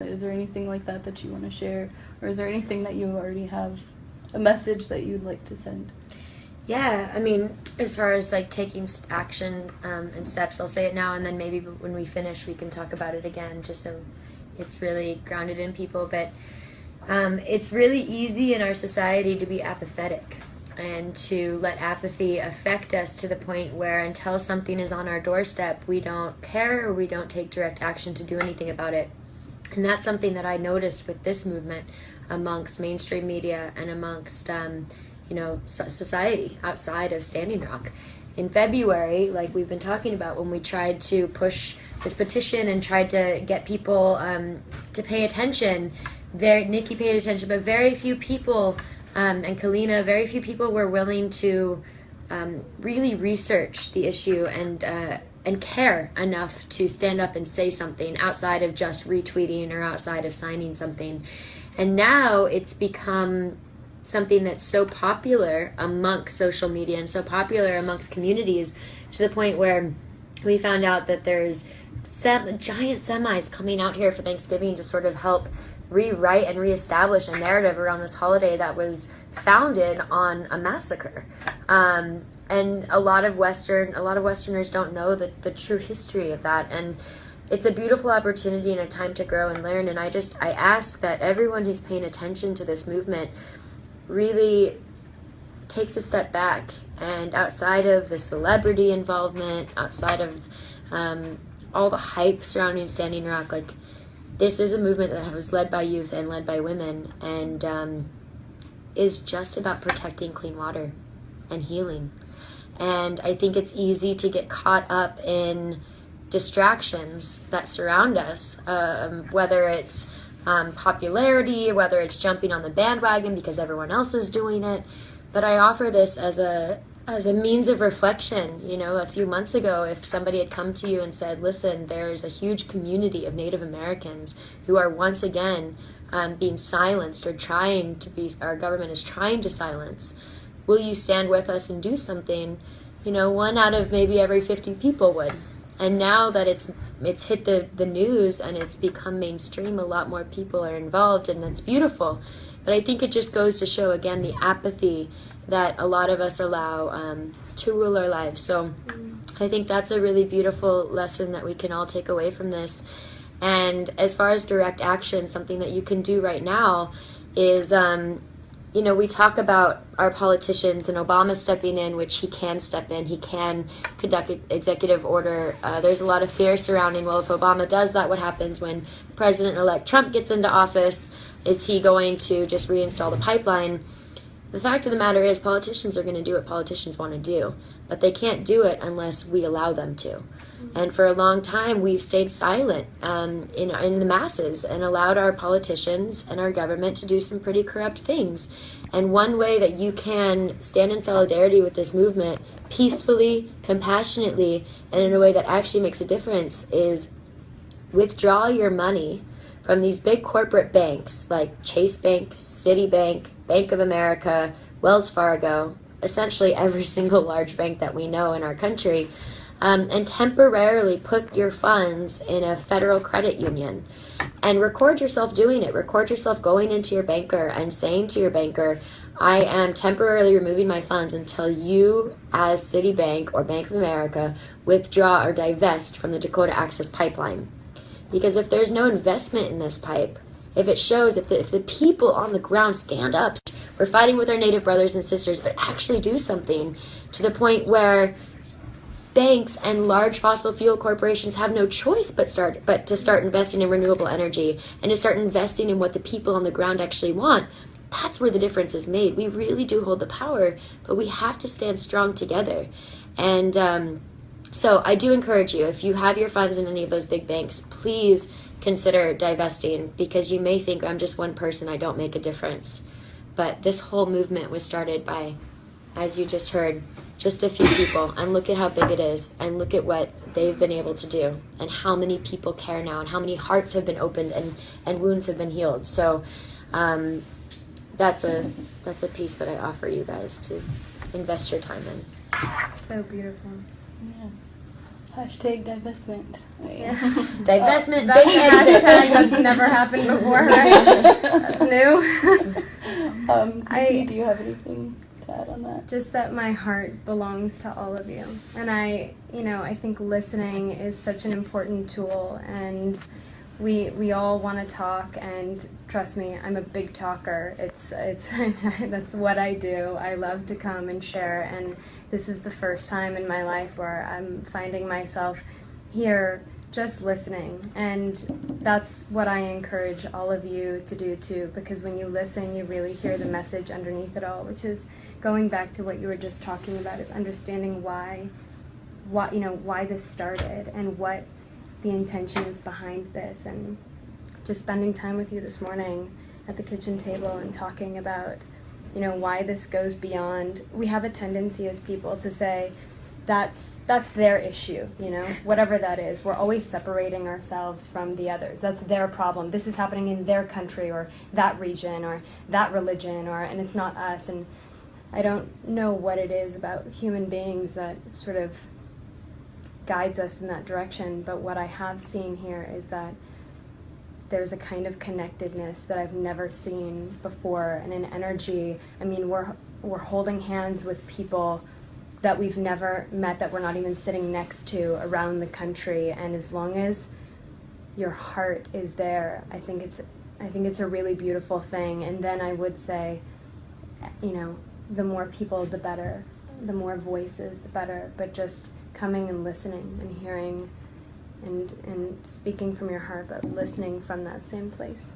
Is there anything like that that you want to share? Or is there anything that you already have, a message that you'd like to send? Yeah, I mean, as far as like taking action and steps, I'll say it now, and then maybe when we finish we can talk about it again, just so it's really grounded in people. But it's really easy in our society to be apathetic and to let apathy affect us to the point where until something is on our doorstep, we don't care or we don't take direct action to do anything about it. And that's something that I noticed with this movement amongst mainstream media and amongst society outside of Standing Rock. In February, like we've been talking about, when we tried to push this petition and tried to get people to pay attention, Nikki paid attention, but very few people, and Kalina, very few people were willing to really research the issue and care enough to stand up and say something outside of just retweeting or outside of signing something. And now it's become something that's so popular amongst social media and so popular amongst communities, to the point where we found out that there's giant semis coming out here for Thanksgiving to sort of help rewrite and reestablish a narrative around this holiday that was founded on a massacre. And a lot of Westerners don't know the true history of that. And it's a beautiful opportunity and a time to grow and learn. And I ask that everyone who's paying attention to this movement really takes a step back, and outside of the celebrity involvement, outside of all the hype surrounding Standing Rock, like, this is a movement that was led by youth and led by women, and is just about protecting clean water and healing. And I think it's easy to get caught up in distractions that surround us, whether it's popularity, whether it's jumping on the bandwagon because everyone else is doing it. But I offer this as a means of reflection. A few months ago, if somebody had come to you and said, listen, there's a huge community of Native Americans who are once again being silenced, or our government is trying to silence, will you stand with us and do something? 1 out of maybe every 50 people would. And now that it's hit the news and it's become mainstream, a lot more people are involved, and that's beautiful. But I think it just goes to show, again, the apathy that a lot of us allow to rule our lives. So I think that's a really beautiful lesson that we can all take away from this. And as far as direct action, something that you can do right now is, we talk about our politicians and Obama stepping in, which he can step in. He can conduct executive order. There's a lot of fear surrounding, well, if Obama does that, what happens when President-elect Trump gets into office? Is he going to just reinstall the pipeline? The fact of the matter is, politicians are going to do what politicians want to do, but they can't do it unless we allow them to. And for a long time, we've stayed silent in the masses and allowed our politicians and our government to do some pretty corrupt things. And one way that you can stand in solidarity with this movement peacefully, compassionately, and in a way that actually makes a difference is withdraw your money from these big corporate banks like Chase Bank, Citibank, Bank of America, Wells Fargo, essentially every single large bank that we know in our country, and temporarily put your funds in a federal credit union. And record yourself doing it. Record yourself going into your banker and saying to your banker, I am temporarily removing my funds until you, as Citibank or Bank of America, withdraw or divest from the Dakota Access Pipeline. Because if there's no investment in this pipe, if it shows, if the people on the ground stand up, we're fighting with our Native brothers and sisters, but actually do something to the point where banks and large fossil fuel corporations have no choice but to start investing in renewable energy and to start investing in what the people on the ground actually want. That's where the difference is made. We really do hold the power, but we have to stand strong together. And so I do encourage you, if you have your funds in any of those big banks, please consider divesting, because you may think, I'm just one person, I don't make a difference. But this whole movement was started by, as you just heard, just a few people, and look at how big it is, and look at what they've been able to do, and how many people care now, and how many hearts have been opened and wounds have been healed. So that's a piece that I offer you guys to invest your time in. So beautiful. Yes. Hashtag divestment. Yeah. Divestment, That's big a exit. hashtag that's never happened before, right? That's new. Nikki, do you have anything to add on that? Just that my heart belongs to all of you. And I think listening is such an important tool, and we all want to talk, and trust me, I'm a big talker. It's that's what I do. I love to come and share, and this is the first time in my life where I'm finding myself here just listening, and that's what I encourage all of you to do too, because when you listen, you really hear the message underneath it all, which is going back to what you were just talking about, is understanding why this started and what the intention is behind this, and just spending time with you this morning at the kitchen table and talking about, why this goes beyond. We have a tendency as people to say, that's their issue, whatever that is. We're always separating ourselves from the others. That's their problem. This is happening in their country or that region or that religion, and it's not us. And I don't know what it is about human beings that sort of guides us in that direction, but what I have seen here is that there's a kind of connectedness that I've never seen before, and an energy. I mean, we're holding hands with people that we've never met, that we're not even sitting next to, around the country, and as long as your heart is there, I think it's a really beautiful thing. And then I would say, the more people, the better. The more voices, the better. But just coming and listening and hearing and speaking from your heart, but listening from that same place.